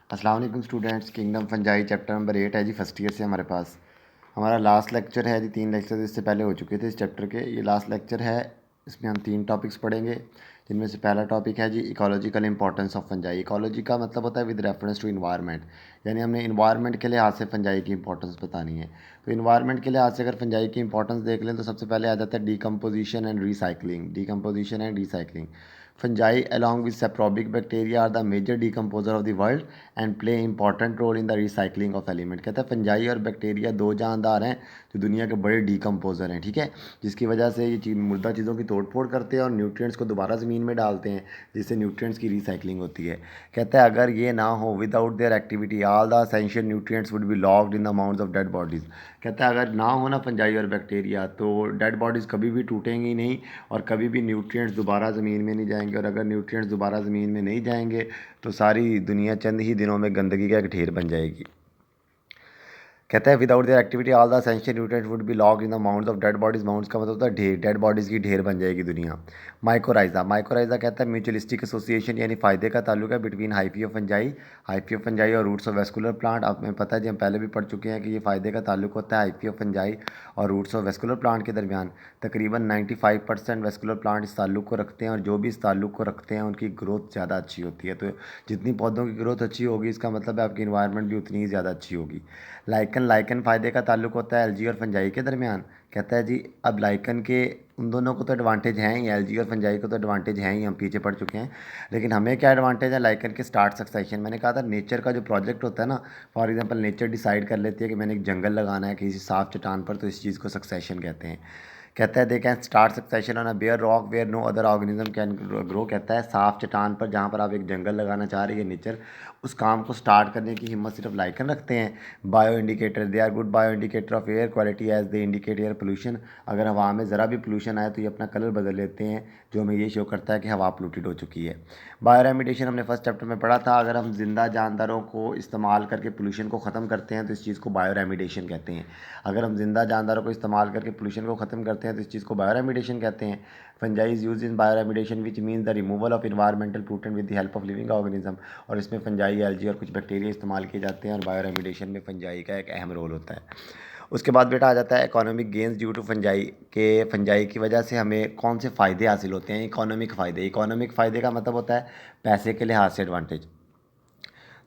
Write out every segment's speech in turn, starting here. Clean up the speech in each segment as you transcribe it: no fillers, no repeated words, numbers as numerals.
अस्सलाम वालेकुम students. Kingdom fungi chapter number 8 है जी, फर्स्ट ईयर से हमारे पास। हमारा लास्ट लेक्चर है जी, 3 लेक्चर इससे पहले हो चुके थे इस चैप्टर के। ये लास्ट लेक्चर है, इसमें हम 3 टॉपिक्स पढ़ेंगे, जिनमें से पहला टॉपिक है जी ecological importance of fungi. Ecology का मतलब होता है विद रेफरेंस टू इन्वायरमेंट, यानी हमने इन्वायरमेंट के लिहाज से फंजाई की इंपॉर्टेंस बतानी है। तो इन्वायरमेंट के लिहाज से अगर फंजाई की इंपॉर्टेंस देख लें तो सबसे पहले आ जाता है decomposition and recycling. Decomposition and recycling, fungi along with saprobic bacteria are the major decomposer of the world and play important role in the recycling of element। कहता है फंजाई और बैक्टीरिया दो जानदार हैं जो दुनिया के बड़े डीकम्पोजर हैं, ठीक है, जिसकी वजह से ये मुर्दा चीज़ों की तोड़ फोड़ करते हैं और न्यूट्रिएंट्स को दोबारा ज़मीन में डालते हैं, जिससे न्यूट्रिएंट्स की रिसाइकलिंग होती है। कहता है अगर ये ना हो, without their activity all the essential nutrients would be locked in the mounts of dead bodies. कहता है अगर ना हो ना फंजाई और बैक्टीरिया तो डेड बॉडीज़ कभी भी टूटेंगी नहीं और कभी भी न्यूट्रिएंट्स दोबारा ज़मीन में नहीं जाएंगे, और अगर न्यूट्रिएंट्स दोबारा ज़मीन में नहीं जाएंगे तो सारी दुनिया चंद ही दिनों में गंदगी का एक ढेर बन जाएगी। कहता है without their activity all the essential nutrients would be locked in the mounts of dead bodies. Mounts का मतलब होता है ढेर, डेड बॉडीज़ की ढेर बन जाएगी दुनिया। माइकोराइजा, माइकोराइजा कहता है म्यूचुअलिस्टिक एसोसिएशन, यानी फ़ायदे का ताल्लुक है between hyphae of fungi, hyphae of fungi और रूट्स ऑफ वेस्कुलर प्लांट। आप में पता है जी, हम पहले भी पढ़ चुके हैं कि ये फ़ायदे का ताल्लुक होता है हाइफी ऑफ फंजाई और रूट्स ऑफ वेस्कुलर प्लांट के दरमियान। तकरीबन 95% वेस्कुलर प्लांट इस ताल्लुक को रखते हैं, और जो भी इस ताल्लुक को रखते हैं उनकी ग्रोथ ज़्यादा अच्छी होती है। तो जितनी पौधों की ग्रोथ अच्छी होगी, इसका मतलब है आपकी इन्वायरमेंट भी उतनी ही ज़्यादा अच्छी होगी। लाइकन, लाइकन फ़ायदे का ताल्लुक होता है एलजी और फंजाई के दरमियान। कहता है जी अब लाइकन के उन दोनों को तो एडवांटेज हैं ही, एलजी और फंजाई को तो एडवांटेज हैं ही, हम पीछे पढ़ चुके हैं। लेकिन हमें क्या एडवांटेज है लाइकन के स्टार्ट सक्सेशन। मैंने कहा था नेचर का जो प्रोजेक्ट होता है ना, फॉर एग्जांपल नेचर डिसाइड कर लेती है कि मैंने एक जंगल लगाना है किसी साफ चट्टान पर, तो इस चीज़ को सक्सेशन कहते हैं। कहता है they can start succession on a bare rock where no other organism can grow. कहता है साफ चट्टान पर जहाँ पर आप एक जंगल लगाना चाह रही है नेचर, उस काम को स्टार्ट करने की हिम्मत सिर्फ लाइकन रखते हैं। Bio indicator, they are good bio indicator of air quality as they indicate air pollution. अगर हवा में ज़रा भी पोल्यूशन आए तो ये अपना कलर बदल लेते हैं, जो हमें ये शो करता है कि हवा पोल्यूटेड हो चुकी है। बायो रेमिडिएशन हमने फर्स्ट चैप्टर में पढ़ा था, अगर हम जिंदा जानदारों को इस्तेमाल करके पोल्यूशन को ख़त्म करते हैं तो इस चीज़ को बायो रेमिडिएशन कहते हैं। अगर हम जिंदा जानदारों को इस्तेमाल करके पोल्यूशन को ख़त्म करते हैं तो इस चीज़ को बायो रेमिडिएशन कहते हैं। Fungi is use in bio remediation which means the removal of environmental pollutant with the help of living organism. और इसमें फंजाई, एल्जी और कुछ बैक्टीरिया इस्तेमाल किए जाते हैं, और बायो रेमिडिएशन में फंजाई का एक अहम रोल होता है। उसके बाद बेटा आ जाता है economic gains due to fungi, के फंजाई की वजह से हमें कौन से फ़ायदे हासिल होते हैं। इकोनॉमिक फ़ायदे, इकोनॉमिक फ़ायदे का मतलब होता है पैसे के लिहाज से एडवांटेज।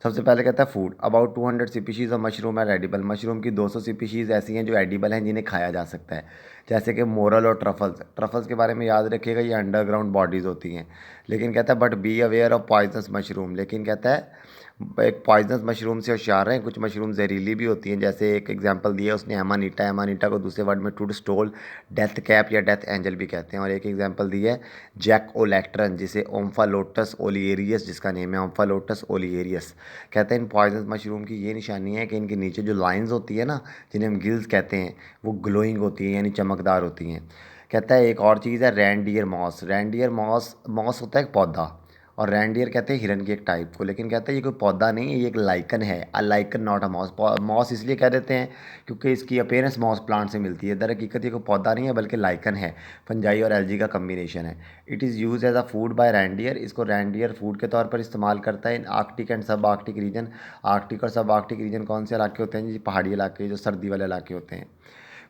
सबसे पहले कहता है food, about 200 species of mushroom are edible. Mushroom की 200 स्पीशीज़ ऐसी हैं जो एडिबल हैं, जिन्हें खाया जा सकता है, जैसे कि मोरल और ट्रफल्स। ट्रफल्स के बारे में याद रखिएगा, ये अंडरग्राउंड बॉडीज़ होती हैं। लेकिन कहता है but be aware of poisonous mushroom, लेकिन कहता है एक पॉइजनस मशरूम से होशियार हैं, कुछ मशरूम जहरीली भी होती हैं। जैसे एक एग्जांपल दिया उसने एमानीटा, एमानीटा को दूसरे वर्ड में टूड स्टोल, डेथ कैप या डेथ एंजल भी कहते हैं। और एक एग्जांपल दिया है जैक ओलेक्ट्रन, जिसे ओम्फालोटस ओलिएरियस, जिसका नेम है ओम्फालोटस ओलिएरियस। कहते हैं इन पॉइजनस मशरूम की ये निशानी है कि इनके नीचे जो लाइंस होती है ना, जिन्हें हम गिल्स कहते हैं, वो ग्लोइंग होती हैं, यानी चमकदार होती हैं। कहता है एक और चीज़ है रैंडियर मॉस। रैंडियर मॉस, मॉस होता है एक पौधा, और रैंडियर कहते हैं हिरन के एक टाइप को। लेकिन कहते हैं ये कोई पौधा नहीं है, ये एक लाइकन है, a lichen not a moss. Moss इसलिए कह देते हैं क्योंकि इसकी अपीयरेंस मॉस प्लांट से मिलती है। दर हकीकत ये कोई पौधा नहीं है बल्कि लाइकन है, फंजाई और एल्जी का कम्बिनेशन है। It is use as a food by reindeer, इसको रैंडियर फूड के तौर पर इस्तेमाल करता है in arctic and subarctic region. Arctic और सब आर्कटिक रीजन कौन से इलाके होते हैं जी? पहाड़ी इलाके, जो सर्दी वाले इलाके होते हैं।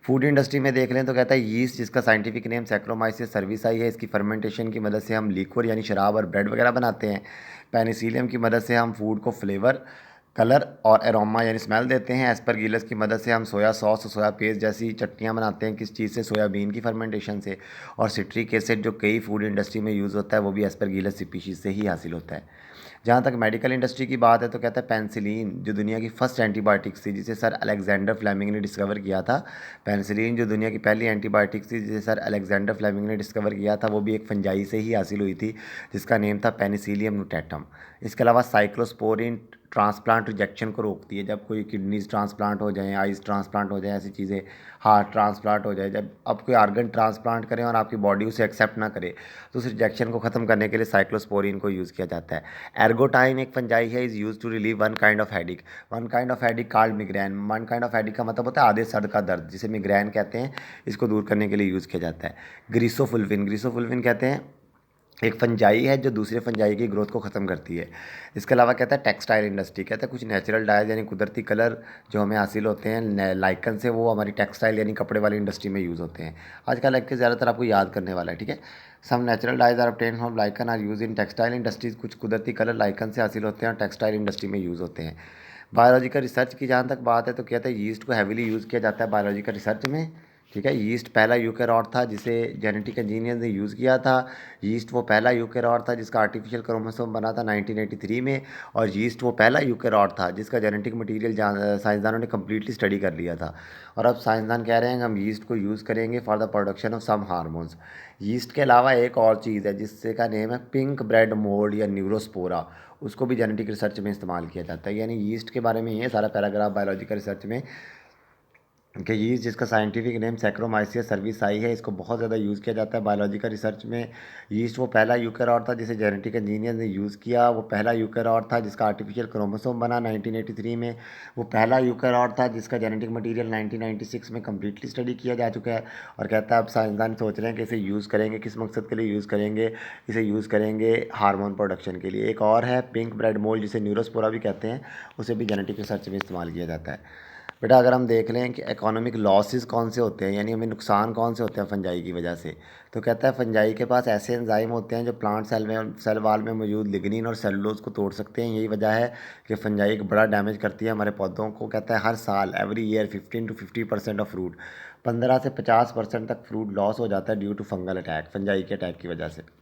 फूड इंडस्ट्री में देख लें तो कहता है यीस्ट, जिसका साइंटिफिक नेम सैक्रोमाइसिस सर्विसाई है, इसकी फर्मेंटेशन की मदद से हम लिक्विड यानी शराब और ब्रेड वगैरह बनाते हैं। पेनिसिलियम की मदद से हम फूड को फ्लेवर, कलर और एरोमा यानी स्मेल देते हैं। एस्परगिलस की मदद से हम सोया सॉस और सोया पेस्ट जैसी चटनियाँ बनाते हैं। किस चीज़ से? सोयाबीन की फर्मेंटेशन से। और सिट्रिक एसिड जो कई फूड इंडस्ट्री में यूज़ होता है, वो भी एस्परगिलस स्पीशीज़ से ही हासिल होता है। जहाँ तक मेडिकल इंडस्ट्री की बात है तो कहता है पेनिसिलिन, जो दुनिया की फर्स्ट एंटीबायोटिक्स थी, जिसे सर अलेक्जेंडर फ्लेमिंग ने डिस्कवर किया था। पेनिसिलिन जो दुनिया की पहली एंटीबायोटिक्स थी, जिसे सर अलेक्जेंडर फ्लेमिंग ने डिस्कवर किया था, वो भी एक फंजाई से ही हासिल हुई थी, जिसका नेम था पेनिसिलियम नुटेटम। इसके अलावा साइक्लोस्पोरिन ट्रांसप्लांट रिजेक्शन को रोकती है। जब कोई किडनीज ट्रांसप्लांट हो जाए, आइज़ ट्रांसप्लांट हो जाए, ऐसी चीज़ें, हार्ट ट्रांसप्लांट हो जाए, जब अब कोई आर्गन ट्रांसप्लांट करें और आपकी बॉडी उसे एक्सेप्ट ना करे, तो उस रिजेक्शन को ख़त्म करने के लिए साइक्लोस्पोरिन को यूज़ किया जाता है। एर्गोटाइन एक फंजाई है, is use to relieve one kind of headache. One kind of headache called migraine. One kind of headache का मतलब होता है आधे सर का दर्द, जिसे मिग्रेन कहते हैं। इसको दूर करने के लिए यूज़ किया जाता है। ग्रीसोफुल्विन, ग्रीसोफुल्विन कहते हैं एक फंजाई है जो दूसरे फंजाई की ग्रोथ को ख़त्म करती है। इसके अलावा कहता है टेक्सटाइल इंडस्ट्री, कहता है कुछ नेचुरल डाइज यानी कुदरती कलर जो हमें हासिल होते हैं लाइकन से, वो हमारी टेक्सटाइल यानी कपड़े वाली इंडस्ट्री में यूज़ होते हैं। आज का लेक्चर ज़्यादातर आपको याद करने वाला है, ठीक है। Some natural dyes are obtained from lichen are use in textile industries, कुछ कुदरती कलर लाइकन से हासिल होते हैं और टेक्सटाइल इंडस्ट्री में यूज़ होते हैं। बायोलॉजिकल रिसर्च की जहाँ तक बात है तो कहते हैं यीस्ट को हैविली यूज़ किया जाता है बायोलॉजिकल रिसर्च में, ठीक है। यीस्ट पहला यूकेरॉट था जिसे जेनेटिक इंजीनियर ने यूज़ किया था। यीस्ट वो पहला यूकेरॉट था जिसका आर्टिफिशियल क्रोमोसोम बना था 1983 में, और यीस्ट वो पहला यूकेरॉट था जिसका जेनेटिक मटेरियल साइंसदानों ने कम्प्लीटली स्टडी कर लिया था। और अब साइंसदान कह रहे हैं कि हम यीस्ट को यूज़ करेंगे for the production of some hormones. Yeast के अलावा एक और चीज़ है जिससे का नेम है पिंक ब्रेड मोल्ड या न्यूरोस्पोरा, उसको भी जेनेटिक रिसर्च में इस्तेमाल किया जाता है। यानी यीस्ट के बारे में ये सारा पैराग्राफ बायोलॉजिकल रिसर्च में कि यीस्ट जिसका साइंटिफिक नेम सैक्रोमाइसियस सर्विसाई है, इसको बहुत ज़्यादा यूज़ किया जाता है बायोलॉजिकल रिसर्च में। यीस्ट वो पहला यूकेरॉट था जिसे जेनेटिक इंजीनियर ने यूज़ किया, वो पहला यूकेरॉट था जिसका आर्टिफिशियल क्रोमोसोम बना 1983 में, वो पहला यूकेरॉट था जिसका जेनेटिक मटेरियल 1996 में कम्प्लीटली स्टडी किया जा चुका है। और कहता है अब साइंसदान सोच रहे हैं कि इसे यूज़ करेंगे, किस मकसद के लिए यूज़ करेंगे, इसे यूज़ करेंगे हार्मोन प्रोडक्शन के लिए। एक और है पिंक ब्रेड मोल्ड जिसे न्यूरोस्पोरा भी कहते हैं, उसे भी जेनेटिक रिसर्च में इस्तेमाल किया जाता है। बेटा अगर हम देख लें कि इकोनॉमिक लॉसेस कौन से होते हैं, यानी हमें नुकसान कौन से होते हैं फंजाई की वजह से, तो कहता है फंजाई के पास ऐसे एंजाइम होते हैं जो प्लांट सेल वाल में मौजूद लिग्निन और सेलुलोज को तोड़ सकते हैं। यही वजह है कि फंजाई एक बड़ा डैमेज करती है हमारे पौधों को। कहता है हर साल every year 15 to 50% of fruit, 15 से 50% तक फ्रूट लॉस हो जाता है due to fungal attack, fungi के अटैक की वजह से।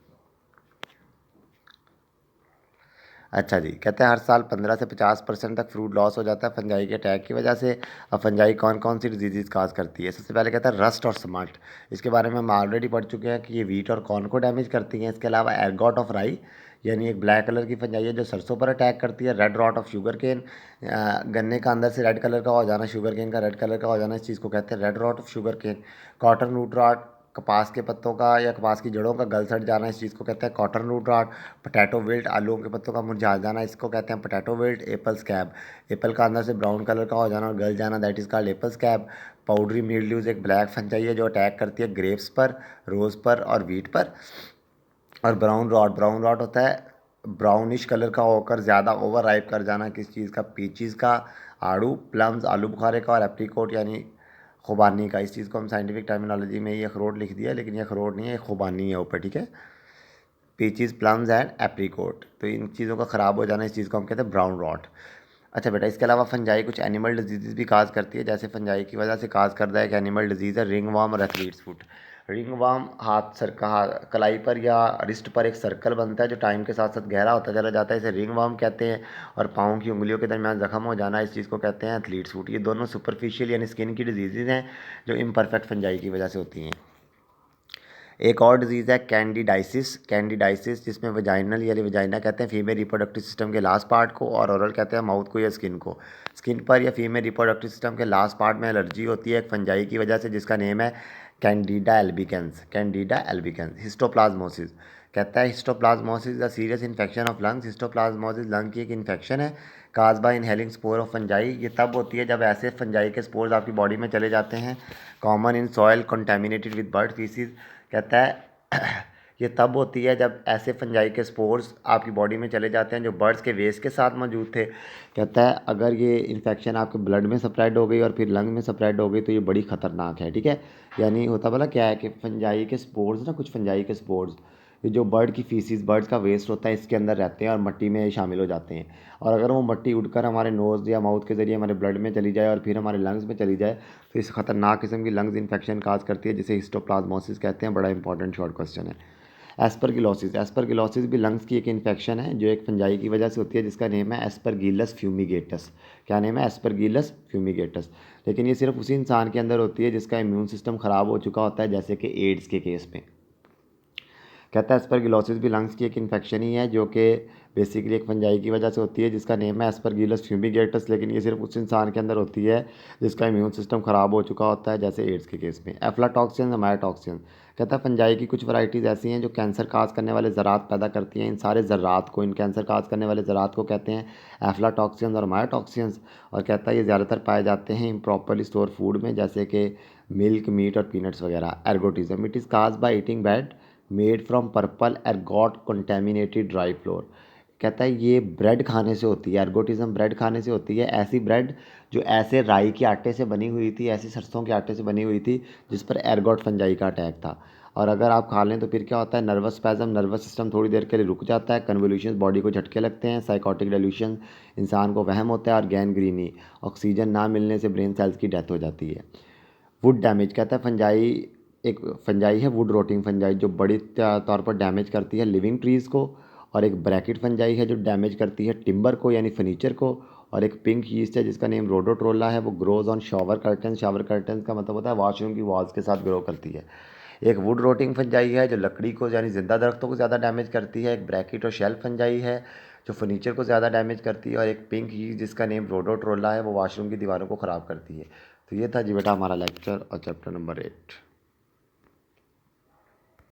अच्छा जी, कहते हैं हर साल 15 से 50% तक फ्रूट लॉस हो जाता है फंजाई के अटैक की वजह से। अब फंजाई कौन कौन सी डिजीज़ काज करती है, सबसे पहले कहता है रस्ट और स्मल्ट, इसके बारे में हम ऑलरेडी पढ़ चुके हैं कि ये वीट और कॉर्न को डैमेज करती हैं। इसके अलावा एर्गॉट ऑफ राई, यानी एक ब्लैक कलर की फंजाई है जो सरसों पर अटैक करती है। Red rot of sugarcane, गन्ने का अंदर से रेड कलर का हो जाना, शुगर केन का रेड कलर का हो जाना, इस चीज़ को कहते हैं red rot of sugarcane. Cotton root rot, कपास के पत्तों का या कपास की जड़ों का गल सड़ जाना, इस चीज़ को कहते हैं cotton root rot. Potato wilt, आलूओं के पत्तों का मुरझा जाना, इसको कहते हैं potato wilt. Apple scab, apple का अंदर से ब्राउन कलर का हो जाना और गल जाना, that is called Apple scab. Powdery mildews एक ब्लैक फंजाई है जो अटैक करती है ग्रेप्स पर, रोज़ पर और वीट पर। और ब्राउन रॉट, ब्राउन रॉट होता है ब्राउनिश कलर का होकर ज़्यादा ओवर राइप कर जाना, किस चीज़ का, पीचीज़ का, आड़ू, प्लम्स आलू बुखारे का, और एप्रीकोट यानी खुबानी का। इस चीज़ को हम साइंटिफिक टर्मिनोलॉजी में ये अखरोट लिख दिया, लेकिन ये अखरोट नहीं है, ये खुबानी है ऊपर, ठीक है। पीचीज़, प्लम्स एंड एप्रीकोट, तो इन चीज़ों का ख़राब हो जाना, इस चीज़ को हम कहते हैं ब्राउन रॉट। अच्छा बेटा, इसके अलावा फंजाई कुछ एनिमल डिजीज़ भी काज करती है, जैसे फंजाई की वजह से काज करता है एक एनिमल डिजीज़ है रिंग वार्म और एथलीट्स फुट। रिंग वार्म हाथ सर का कलाई पर या रिस्ट पर एक सर्कल बनता है जो टाइम के साथ साथ गहरा होता चला जाता है, इसे रिंग वार्म कहते हैं। और पाँव की उंगलियों के दरमियान जख्म हो जाना, इस चीज़ को कहते हैं एथलीट्स फुट। ये दोनों सुपरफिशियल यानी स्किन की डिजीज़ हैं जो इम्परफेक्ट फंजाई की वजह से होती हैं। एक और डिजीज़ है कैंडिडाइसिस, कैंडिडाइसिस जिसमें वजाइनल यानी वजाइना कहते हैं फीमेल रिप्रोडक्टिव सिस्टम के लास्ट पार्ट को, और ओरल कहते हैं माउथ को या स्किन को। स्किन पर या फीमेल रिप्रोडक्टिव सिस्टम के लास्ट पार्ट में एलर्जी होती है एक फंजाई की वजह से जिसका नेम है candida albicans, candida albicans. Histoplasmosis, कहता है histoplasmosis the serious infection of lungs, histoplasmosis lung की एक इन्फेक्शन है caused by inhaling spore of fungi. ये तब होती है जब ऐसे फंजाई के स्पोर्स आपकी बॉडी में चले जाते हैं, common in soil contaminated with bird faeces. कहता है ये तब होती है जब ऐसे फंजाई के स्पोर्स आपकी बॉडी में चले जाते हैं जो बर्ड्स के वेस्ट के साथ मौजूद थे। कहता है अगर ये इन्फेक्शन आपके ब्लड में स्प्रेड हो गई और फिर लंग में स्प्रेड हो गई तो ये बड़ी ख़तरनाक है, ठीक है। यानी होता भला क्या है कि फंजाई के स्पोर्स ना, कुछ फंजाई के स्पोर्स ये जो बर्ड की फीसिस, बर्ड्स का वेस्ट होता है, इसके अंदर रहते हैं और मट्टी में शामिल हो जाते हैं। और अगर वो मट्टी उड़कर हमारे नोज़ या माउथ के ज़रिए हमारे ब्लड में चली जाए और फिर हमारे लंग्स में चली जाए तो इस खतरनाक किस्म की लंग्स इन्फेक्शन काज करती है जिसे हिस्टोप्लाज्मोसिस कहते हैं। बड़ा इंपॉर्टेंट शॉर्ट क्वेश्चन है। एस्परगिलोसिस, एस्परगिलोसिस भी लंग्स की एक इन्फेक्शन है जो एक फंजाई की वजह से होती है जिसका नेम है एस्परगिलस फ्यूमिगेटस। क्या नेम है? Aspergillus fumigatus. लेकिन ये सिर्फ उसी इंसान के अंदर होती है जिसका इम्यून सिस्टम ख़राब हो चुका होता है, जैसे कि एड्स के केस में। कहता है एस्परगिलोसिस भी लंग्स की एक इन्फेक्शन ही है जो कि बेसिकली एक फंजाई की वजह से होती है जिसका नेम है एस्परगिलस फ्यूमिगेटस। लेकिन ये सिर्फ उस इंसान के अंदर होती है जिसका इम्यून सिस्टम ख़राब हो चुका होता है, जैसे एड्स के केस में। एफ्लाटॉक्सिन और मायोटॉक्सिन, कहता है फंजाई की कुछ वैराइटीज़ ऐसी हैं जो कैंसर काज करने वाले ज़रात पैदा करती हैं। इन सारे ज़रात को, इन कैंसर काज करने वाले ज़रात को कहते हैं एफ्लाटॉक्सिन और मायोटॉक्सिन्स। और कहता है ये ज़्यादातर पाए जाते हैं इम्प्रॉपरली स्टोर फूड में, जैसे कि मिल्क, मीट और पीनट्स वगैरह। Ergotism, it is cause by eating bad made from purple ergot contaminated dry floor. कहता है ये ब्रेड खाने से होती है, एर्गोटिज्म ब्रेड खाने से होती है, ऐसी ब्रेड जो ऐसे राई के आटे से बनी हुई थी, ऐसी सरसों के आटे से बनी हुई थी जिस पर एर्गोट फंजाई का अटैक था। और अगर आप खा लें तो फिर क्या होता है, नर्वस स्पैज़म, नर्वस सिस्टम थोड़ी देर के लिए रुक जाता है, कन्वोल्यूशंस बॉडी को झटके लगते हैं, साइकोटिक डेल्यूशन, इंसान को वहम होता है, और गैंग्रीनी, ऑक्सीजन ना मिलने से ब्रेन सेल्स की डेथ हो जाती है। वुड डैमेज, कहता है फंजाई एक फंजाई है वुड रोटिंग फंजाई जो बड़ी तौर पर डैमेज करती है लिविंग ट्रीज़ को, और एक ब्रैकेट फंजाई है जो डैमेज करती है टिम्बर को यानी फर्नीचर को, और एक पिंक यीस्ट है जिसका नेम रोडोट्रोला है, वो ग्रोज ऑन शावर कर्टन का मतलब होता है वॉशरूम की वॉल्स के साथ ग्रो करती है। एक वुड रोटिंग फंजाई है जो लकड़ी को यानी जिंदा दरख्तों को ज़्यादा डैमेज करती है, एक ब्रैकेट और शेल्फ फंजाई है जो फर्नीचर को ज़्यादा डैमेज करती है, और एक पिंक यीस्ट जिसका नेम रोडोट्रोला है वो वॉशरूम की दीवारों को ख़राब करती है। तो ये था जी बेटा हमारा लेक्चर और चैप्टर नंबर 8।